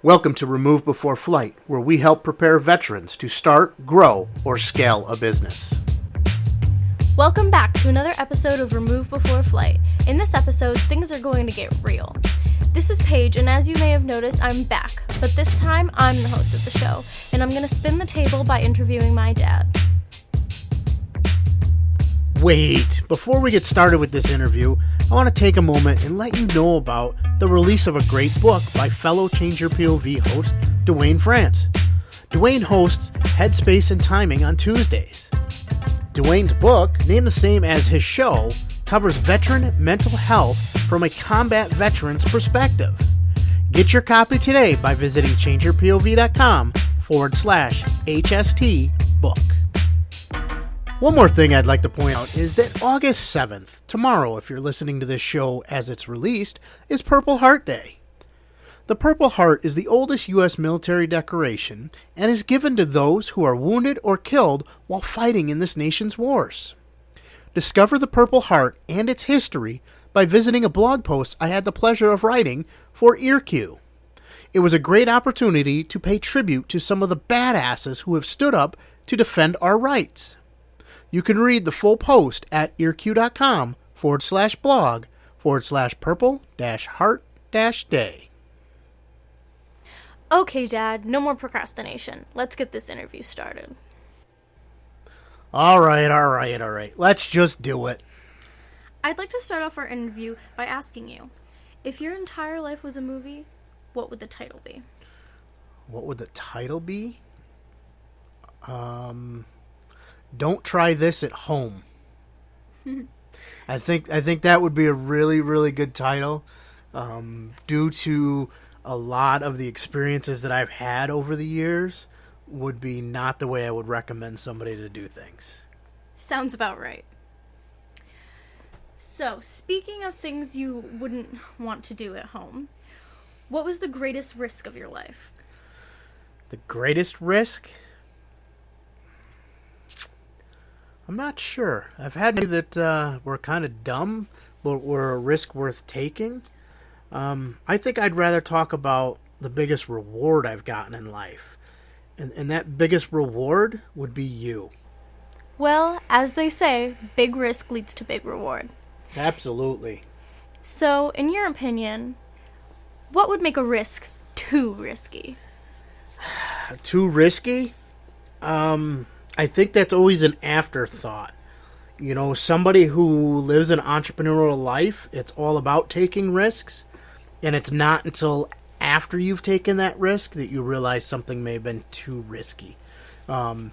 Welcome to Remove Before Flight, where we help prepare veterans to start, grow, or scale a business. Welcome back to another episode of Remove Before Flight. In this episode, things are going to get real. This is Paige, and as you may have noticed, I'm back. But this time, I'm the host of the show, and I'm going to spin the table by interviewing my dad. Wait, before we get started with this interview, I want to take a moment and let you know about the release of a great book by fellow Change Your POV host, Dwayne France. Dwayne hosts Headspace and Timing on Tuesdays. Dwayne's book, named the same as his show, covers veteran mental health from a combat veteran's perspective. Get your copy today by visiting changeyourpov.com/HST book. One more thing I'd like to point out is that August 7th, tomorrow if you're listening to this show as it's released, is Purple Heart Day. The Purple Heart is the oldest U.S. military decoration and is given to those who are wounded or killed while fighting in this nation's wars. Discover the Purple Heart and its history by visiting a blog post I had the pleasure of writing for EarQ. It was a great opportunity to pay tribute to some of the badasses who have stood up to defend our rights. You can read the full post at earq.com/blog/purple-heart-day. Okay, Dad, no more procrastination. Let's get this interview started. All right. Let's just do it. I'd like to start off our interview by asking you, if your entire life was a movie, what would the title be? What would the title be? Don't try this at home. I think that would be a really, really good title, due to a lot of the experiences that I've had over the years. Would be not the way I would recommend somebody to do things. Sounds about right. So, speaking of things you wouldn't want to do at home, what was the greatest risk of your life? The greatest risk? I'm not sure. I've had many that were kind of dumb, but were a risk worth taking. I think I'd rather talk about the biggest reward I've gotten in life. And that biggest reward would be you. Well, as they say, big risk leads to big reward. Absolutely. So, in your opinion, what would make a risk too risky? Too risky? I think that's always an afterthought. You know, somebody who lives an entrepreneurial life, it's all about taking risks. And it's not until after you've taken that risk that you realize something may have been too risky. Jumping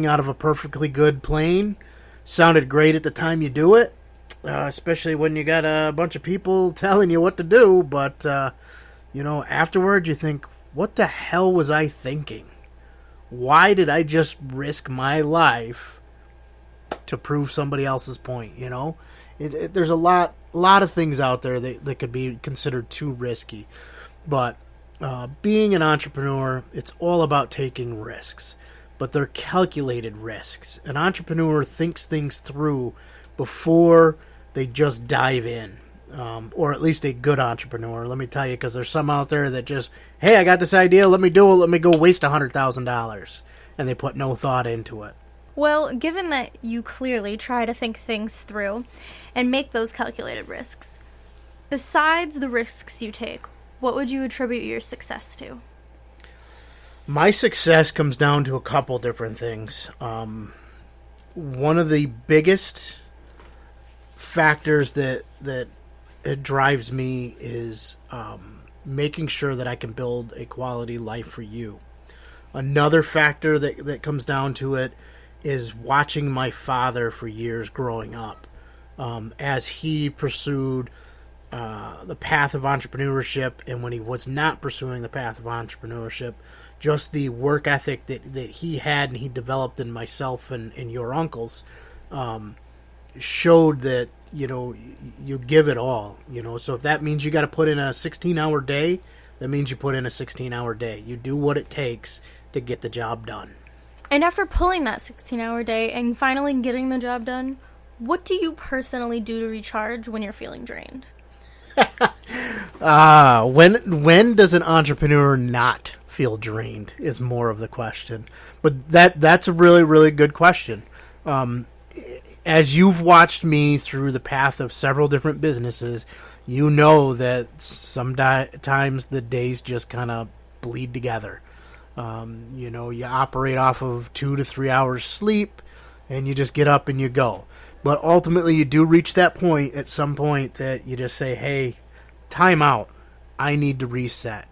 out of a perfectly good plane sounded great at the time you do it, especially when you got a bunch of people telling you what to do, but, afterward you think, what the hell was I thinking? Why did I just risk my life to prove somebody else's point, There's a lot of things out there that could be considered too risky. But being an entrepreneur, it's all about taking risks. But they're calculated risks. An entrepreneur thinks things through before they just dive in. Or at least a good entrepreneur, let me tell you, because there's some out there that just, hey, I got this idea, let me do it, let me go waste $100,000. And they put no thought into it. Well, given that you clearly try to think things through and make those calculated risks, besides the risks you take, what would you attribute your success to? My success comes down to a couple different things. One of the biggest factors that it drives me is making sure that I can build a quality life for you. Another factor that comes down to it is watching my father for years growing up. As he pursued the path of entrepreneurship, and when he was not pursuing the path of entrepreneurship, just the work ethic that he had and he developed in myself and your uncles showed that, you give it all. So if that means you got to put in a 16-hour day, that means you put in a 16-hour day. You do what it takes to get the job done. And after pulling that 16-hour day and finally getting the job done, what do you personally do to recharge when you're feeling drained? When does an entrepreneur not feel drained is more of the question. But that's a really, really good question. As you've watched me through the path of several different businesses, you know that sometimes the days just kind of bleed together. You operate off of 2 to 3 hours sleep, and you just get up and you go. But ultimately, you do reach that point at some point that you just say, hey, time out. I need to reset.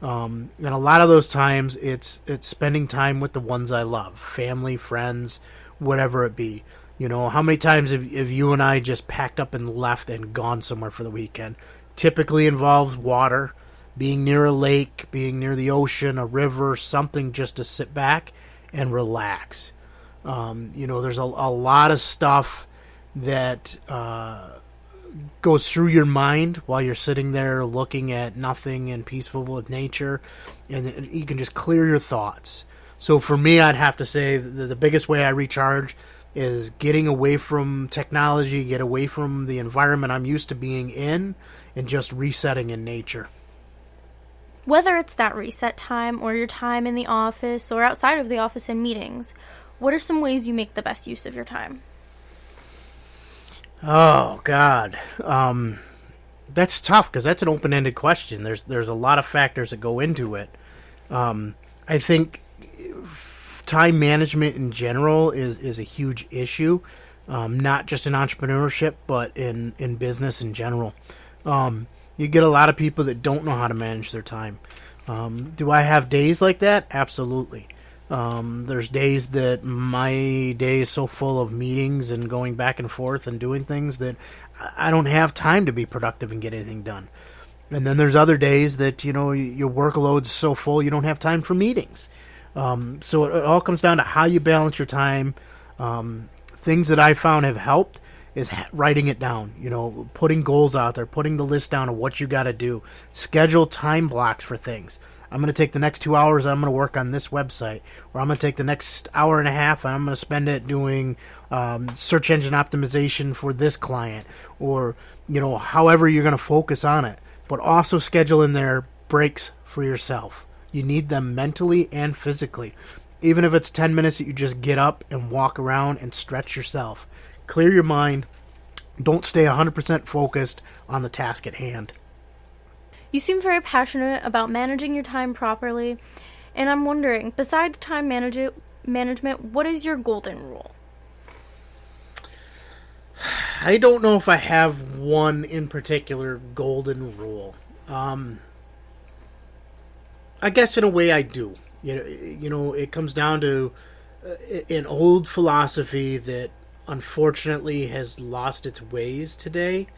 And a lot of those times, it's spending time with the ones I love. Family, friends, whatever it be. How many times have you and I just packed up and left and gone somewhere for the weekend? Typically involves water, being near a lake, being near the ocean, a river, something just to sit back and relax. There's a lot of stuff that goes through your mind while you're sitting there looking at nothing and peaceful with nature, and you can just clear your thoughts. So for me, I'd have to say the biggest way I recharge is getting away from technology, get away from the environment I'm used to being in, and just resetting in nature. Whether it's that reset time or your time in the office or outside of the office in meetings, what are some ways you make the best use of your time? Oh, God. That's tough because that's an open-ended question. There's a lot of factors that go into it. I think time management in general is a huge issue, not just in entrepreneurship, but in business in general. You get a lot of people that don't know how to manage their time. Do I have days like that? Absolutely. There's days that my day is so full of meetings and going back and forth and doing things that I don't have time to be productive and get anything done. And then there's other days that, your workload's so full you don't have time for meetings. So it all comes down to how you balance your time. Things that I found have helped is writing it down, putting goals out there, putting the list down of what you got to do, schedule time blocks for things. I'm going to take the next 2 hours, I'm going to work on this website, or I'm going to take the next hour and a half and I'm going to spend it doing search engine optimization for this client, or, however you're going to focus on it. But also schedule in there breaks for yourself. You need them mentally and physically. Even if it's 10 minutes that you just get up and walk around and stretch yourself. Clear your mind. Don't stay 100% focused on the task at hand. You seem very passionate about managing your time properly, and I'm wondering, besides time management, what is your golden rule? I don't know if I have one in particular golden rule. I guess in a way I do. It comes down to an old philosophy that unfortunately has lost its ways today,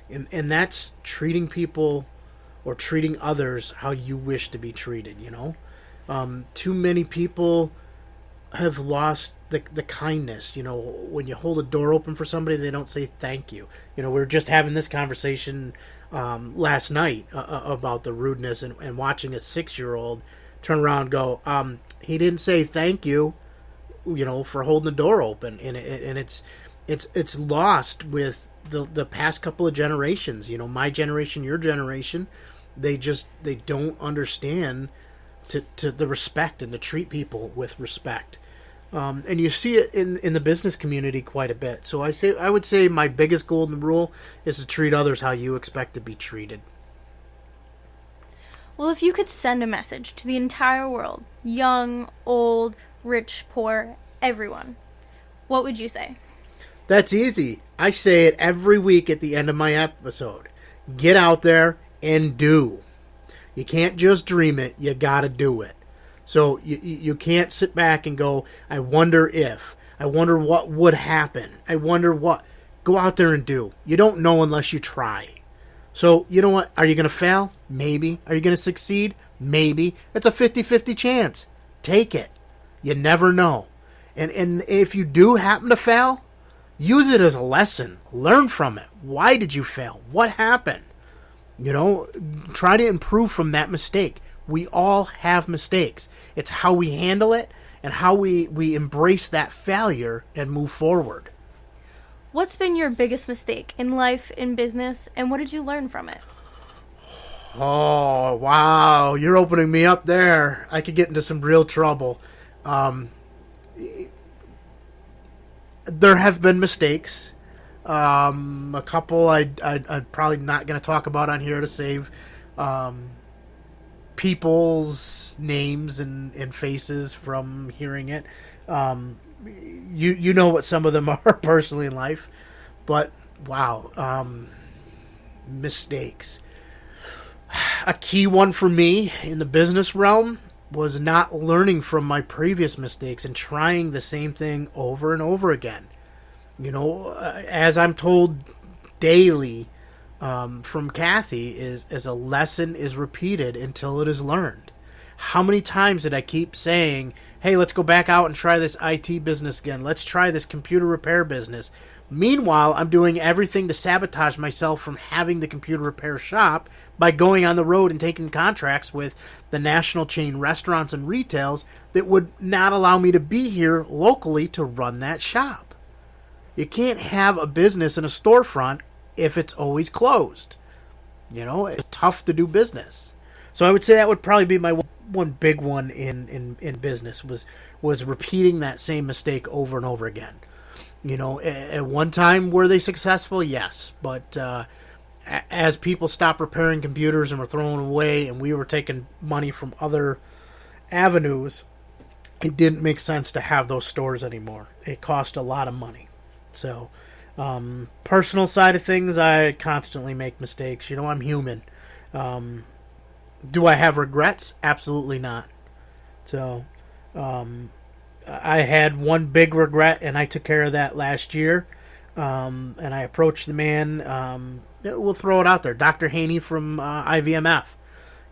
and that's treating people or treating others how you wish to be treated. Too many people have lost the kindness. When you hold a door open for somebody, they don't say thank you. We were just having this conversation last night about the rudeness and watching a 6-year-old turn around and go, he didn't say thank you, for holding the door open. And it's lost with the past couple of generations. My generation, your generation, they don't understand to the respect and to treat people with respect. And you see it in the business community quite a bit. So I would say my biggest golden rule is to treat others how you expect to be treated. Well, if you could send a message to the entire world, young, old, rich, poor, everyone, what would you say? That's easy. I say it every week at the end of my episode. Get out there and do. You can't just dream it. You got to do it. So you can't sit back and go, I wonder if. I wonder what would happen. I wonder what. Go out there and do. You don't know unless you try. So, you know what? Are you going to fail? Maybe. Are you going to succeed? Maybe. It's a 50-50 chance. Take it. You never know. And if you do happen to fail, use it as a lesson. Learn from it. Why did you fail? What happened? Try to improve from that mistake. We all have mistakes. It's how we handle it and how we embrace that failure and move forward. What's been your biggest mistake in life, in business, and what did you learn from it? Oh, wow. You're opening me up there. I could get into some real trouble. Um, there have been mistakes. A couple I'm probably not going to talk about on here to save people's names and faces from hearing it. You know what some of them are personally in life. But, wow. Mistakes. A key one for me in the business realm was not learning from my previous mistakes and trying the same thing over and over again. As I'm told daily from Kathy, is a lesson is repeated until it is learned. How many times did I keep saying, hey, let's go back out and try this IT business again. Let's try this computer repair business. Meanwhile, I'm doing everything to sabotage myself from having the computer repair shop by going on the road and taking contracts with the national chain restaurants and retails that would not allow me to be here locally to run that shop. You can't have a business in a storefront if it's always closed. It's tough to do business. So I would say that would probably be my one big one in business was repeating that same mistake over and over again. At one time, were they successful? Yes. But as people stopped repairing computers and were throwing them away and we were taking money from other avenues, it didn't make sense to have those stores anymore. It cost a lot of money. So, personal side of things, I constantly make mistakes. I'm human. Do I have regrets? Absolutely not. So, I had one big regret, and I took care of that last year. And I approached the man. We'll throw it out there, Dr. Haney from IVMF.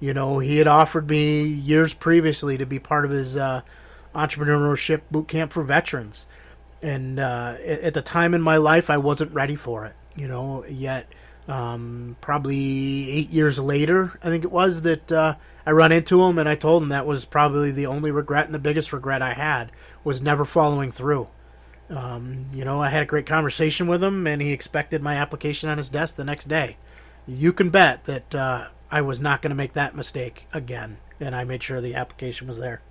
He had offered me years previously to be part of his entrepreneurship boot camp for veterans. And at the time in my life, I wasn't ready for it. Yet probably 8 years later, I think it was, that I run into him and I told him that was probably the only regret and the biggest regret I had was never following through. I had a great conversation with him and he expected my application on his desk the next day. You can bet that I was not going to make that mistake again, and I made sure the application was there.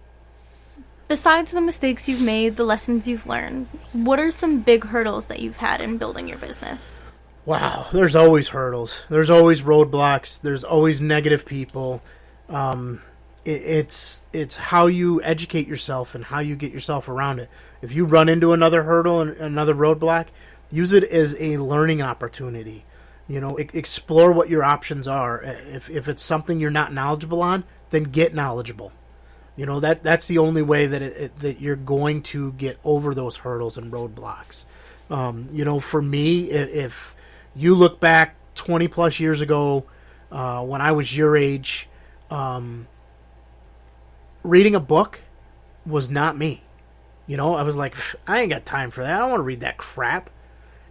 Besides the mistakes you've made, the lessons you've learned, what are some big hurdles that you've had in building your business? Wow, there's always hurdles. There's always roadblocks. There's always negative people. It's how you educate yourself and how you get yourself around it. If you run into another hurdle and another roadblock, use it as a learning opportunity. Explore what your options are. If it's something you're not knowledgeable on, then get knowledgeable. That's the only way that you're going to get over those hurdles and roadblocks. For me, if you look back 20 plus years ago, when I was your age, reading a book was not me. I was like, I ain't got time for that. I don't want to read that crap.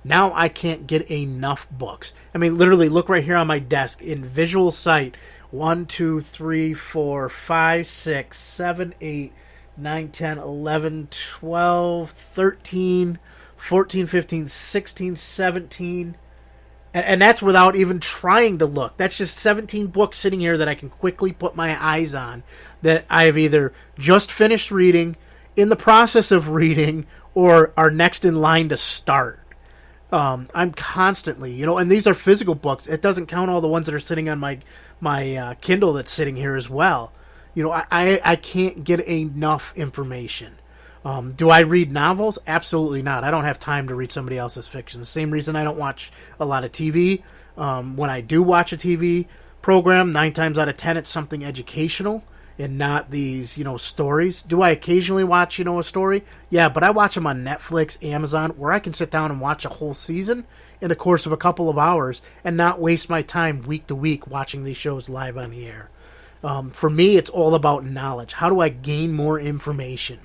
Now I can't get enough books. I mean, literally, look right here on my desk in visual sight. 1, 2, 3, 4, 5, 6, 7, 8, 9, 10, 11, 12, 13, 14, 15, 16, 17. And that's without even trying to look. That's just 17 books sitting here that I can quickly put my eyes on that I have either just finished reading, in the process of reading, or are next in line to start. I'm constantly, and these are physical books. It doesn't count all the ones that are sitting on my Kindle that's sitting here as well. I can't get enough information. Do I read novels? Absolutely not. I don't have time to read somebody else's fiction. The same reason I don't watch a lot of TV. When I do watch a TV program, 9 times out of 10, it's something educational and not these, stories. Do I occasionally watch, a story? Yeah, but I watch them on Netflix, Amazon, where I can sit down and watch a whole season in the course of a couple of hours and not waste my time week to week watching these shows live on the air. For me, it's all about knowledge. How do I gain more information?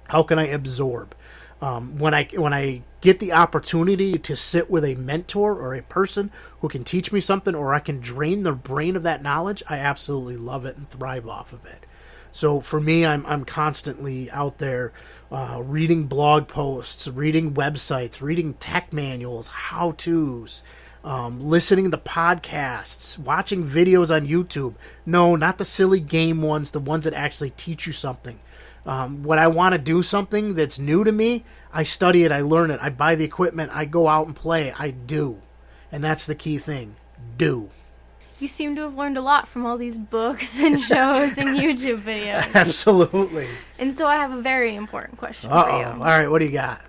How can I absorb? When I get the opportunity to sit with a mentor or a person who can teach me something, or I can drain their brain of that knowledge, I absolutely love it and thrive off of it. So for me, I'm constantly out there reading blog posts, reading websites, reading tech manuals, how-tos, listening to podcasts, watching videos on YouTube. No, not the silly game ones, the ones that actually teach you something. When I want to do something that's new to me, I study it, I learn it, I buy the equipment, I go out and play, I do. And that's the key thing. Do. You seem to have learned a lot from all these books and shows and YouTube videos. Absolutely. And so I have a very important question for you. All right, what do you got?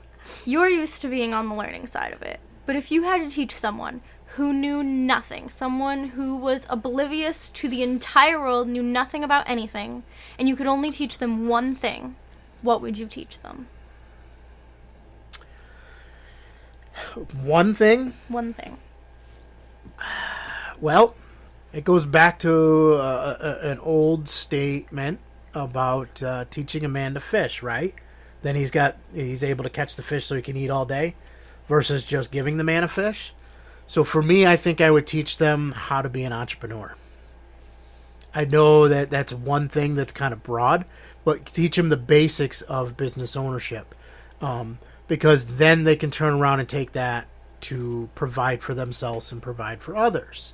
You're used to being on the learning side of it. But if you had to teach someone who knew nothing, someone who was oblivious to the entire world, knew nothing about anything, and you could only teach them one thing, what would you teach them? One thing? One thing. Well, it goes back to an old statement about teaching a man to fish, right? Then he's able to catch the fish so he can eat all day versus just giving the man a fish. So for me, I think I would teach them how to be an entrepreneur. I know that that's one thing that's kind of broad, but teach them the basics of business ownership. Because then they can turn around and take that to provide for themselves and provide for others.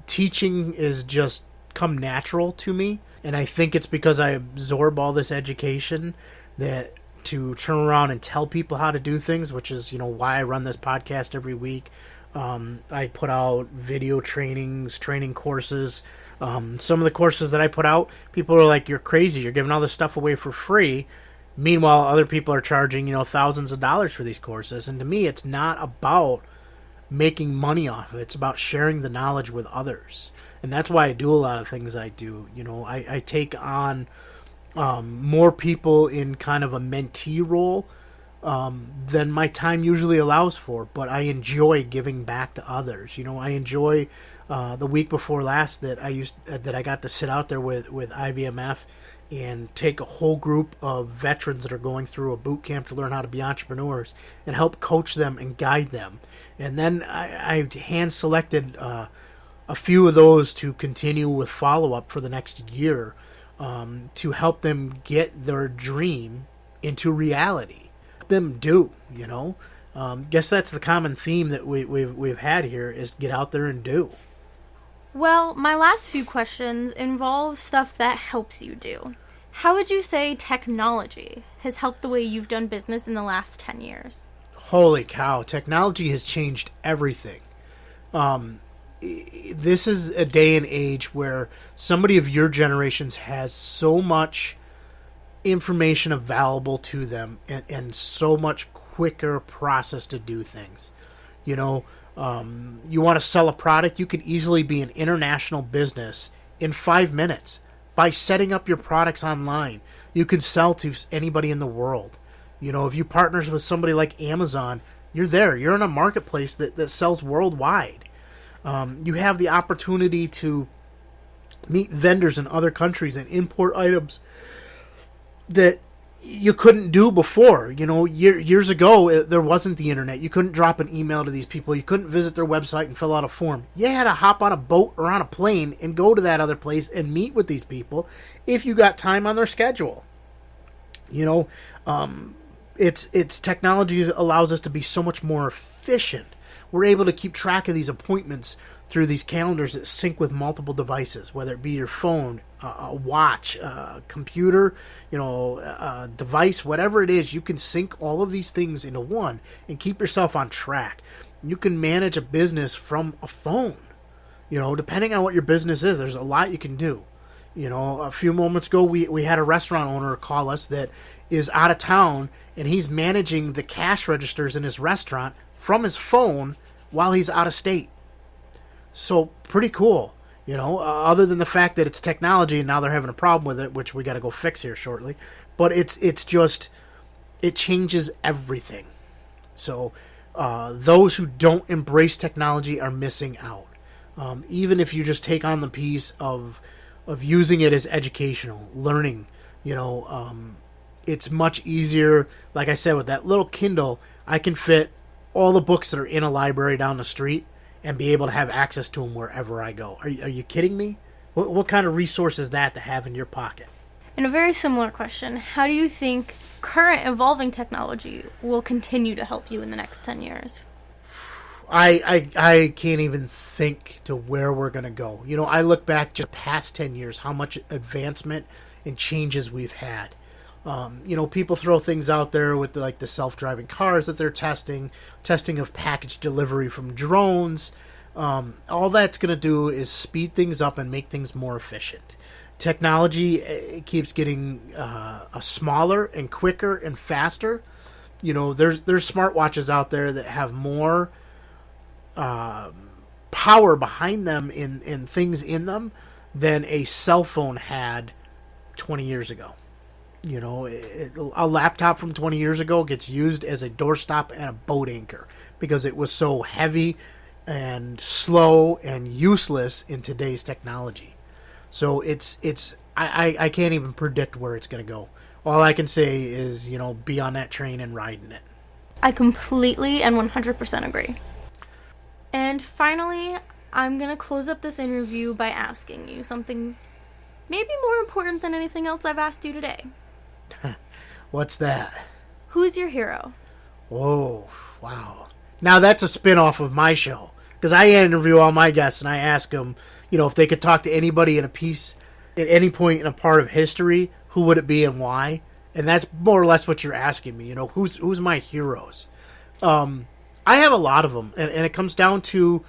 Teaching is just come natural to me, and I think it's because I absorb all this education that to turn around and tell people how to do things, which is, why I run this podcast every week. I put out video trainings, training courses. Some of the courses that I put out, people are like, "You're crazy. You're giving all this stuff away for free." Meanwhile, other people are charging, thousands of dollars for these courses. And to me, it's not about making money off of it. It's about sharing the knowledge with others. And that's why I do a lot of things I do. I take on more people in kind of a mentee role than my time usually allows for. But I enjoy giving back to others. I enjoy the week before last that I got to sit out there with IVMF and take a whole group of veterans that are going through a boot camp to learn how to be entrepreneurs and help coach them and guide them. And then I hand-selected a few of those to continue with follow-up for the next year to help them get their dream into reality. Them do, Guess that's the common theme that we've had here is get out there and do. Well, my last few questions involve stuff that helps you do. How would you say technology has helped the way you've done business in the last 10 years? Holy cow, technology has changed everything. This is a day and age where somebody of your generations has so much information available to them and so much quicker process to do things. You want to sell a product, you could easily be an international business in 5 minutes. By setting up your products online, you can sell to anybody in the world. If you partners with somebody like Amazon, you're there. You're in a marketplace that sells worldwide. You have the opportunity to meet vendors in other countries and import items that you couldn't do before. Years ago, there wasn't the internet. You couldn't drop an email to these people. You couldn't visit their website and fill out a form. You had to hop on a boat or on a plane and go to that other place and meet with these people if you got time on their schedule. It's technology allows us to be so much more efficient. We're able to keep track of these appointments through these calendars that sync with multiple devices, whether it be your phone, a watch, a computer, a device, whatever it is. You can sync all of these things into one and keep yourself on track. You can manage a business from a phone. Depending on what your business is, there's a lot you can do. A few moments ago, we had a restaurant owner call us that is out of town, and he's managing the cash registers in his restaurant from his phone while he's out of state. So pretty cool, other than the fact that it's technology and now they're having a problem with it, which we got to go fix here shortly. But it changes everything. So those who don't embrace technology are missing out. Even if you just take on the piece of using it as educational, learning, it's much easier. Like I said, with that little Kindle, I can fit all the books that are in a library down the street and be able to have access to them wherever I go. Are you kidding me? What kind of resource is that to have in your pocket? And a very similar question, how do you think current evolving technology will continue to help you in the next 10 years? I can't even think to where we're going to go. I look back just past 10 years, how much advancement and changes we've had. People throw things out there with the self-driving cars that they're testing of package delivery from drones. All that's going to do is speed things up and make things more efficient. Technology keeps getting smaller and quicker and faster. There's smartwatches out there that have more power behind them in things in them than a cell phone had 20 years ago. A laptop from 20 years ago gets used as a doorstop and a boat anchor because it was so heavy and slow and useless in today's technology. So I can't even predict where it's going to go. All I can say is, be on that train and riding it. I completely and 100% agree. And finally, I'm going to close up this interview by asking you something maybe more important than anything else I've asked you today. What's that? Who's your hero? Whoa, wow. Now that's a spin-off of my show. Because I interview all my guests and I ask them, if they could talk to anybody in a piece at any point in a part of history, who would it be and why? And that's more or less what you're asking me. Who's my heroes? I have a lot of them. And it comes down to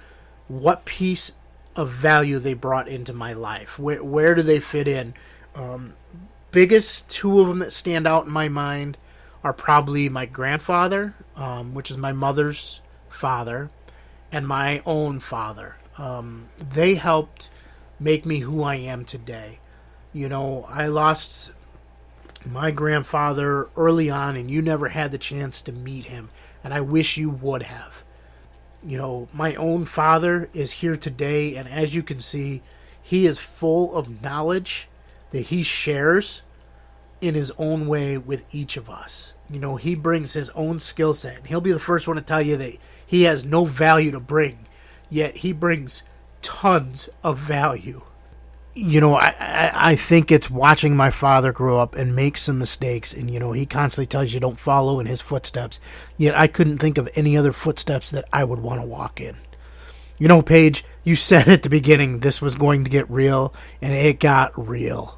what piece of value they brought into my life. Where do they fit in? Biggest two of them that stand out in my mind are probably my grandfather, which is my mother's father, and my own father. They helped make me who I am today. I lost my grandfather early on, and you never had the chance to meet him, and I wish you would have. My own father is here today, and as you can see, he is full of knowledge that he shares in his own way with each of us. He brings his own skill set, and he'll be the first one to tell you that he has no value to bring, yet he brings tons of value. I think it's watching my father grow up and make some mistakes, and he constantly tells you don't follow in his footsteps, yet I couldn't think of any other footsteps that I would want to walk in. Paige, you said at the beginning this was going to get real, and it got real.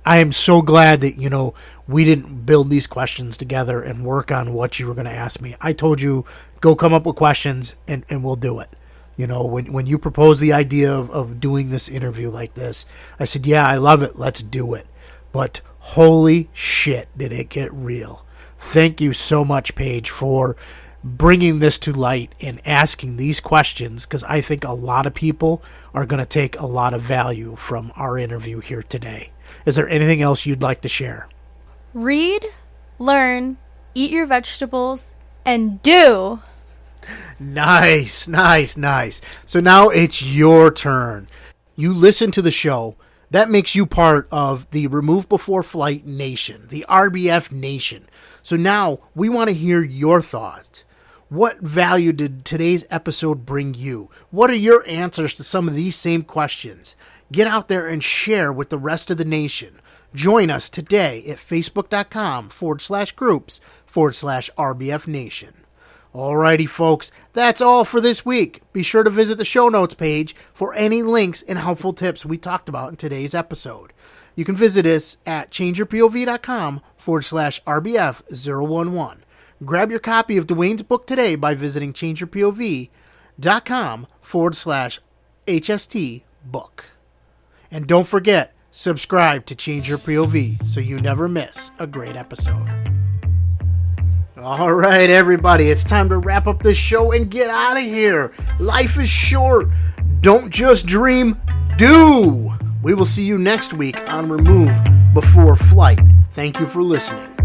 I am so glad that, we didn't build these questions together and work on what you were going to ask me. I told you, go come up with questions and we'll do it. When you proposed the idea of doing this interview like this, I said, yeah, I love it. Let's do it. But holy shit, did it get real. Thank you so much, Paige, for bringing this to light and asking these questions, because I think a lot of people are going to take a lot of value from our interview here today. Is there anything else you'd like to share? Read, learn, eat your vegetables, and do. Nice. So now it's your turn. You listen to the show. That makes you part of the Remove Before Flight Nation, the RBF Nation. So now we want to hear your thoughts. What value did today's episode bring you? What are your answers to some of these same questions? Get out there and share with the rest of the nation. Join us today at facebook.com/groups/RBF Nation. Alrighty, folks, that's all for this week. Be sure to visit the show notes page for any links and helpful tips we talked about in today's episode. You can visit us at changeyourpov.com/RBF011. Grab your copy of Dwayne's book today by visiting changeyourpov.com/HST book. And don't forget, subscribe to Change Your POV so you never miss a great episode. All right, everybody, it's time to wrap up this show and get out of here. Life is short. Don't just dream, do. We will see you next week on Remove Before Flight. Thank you for listening.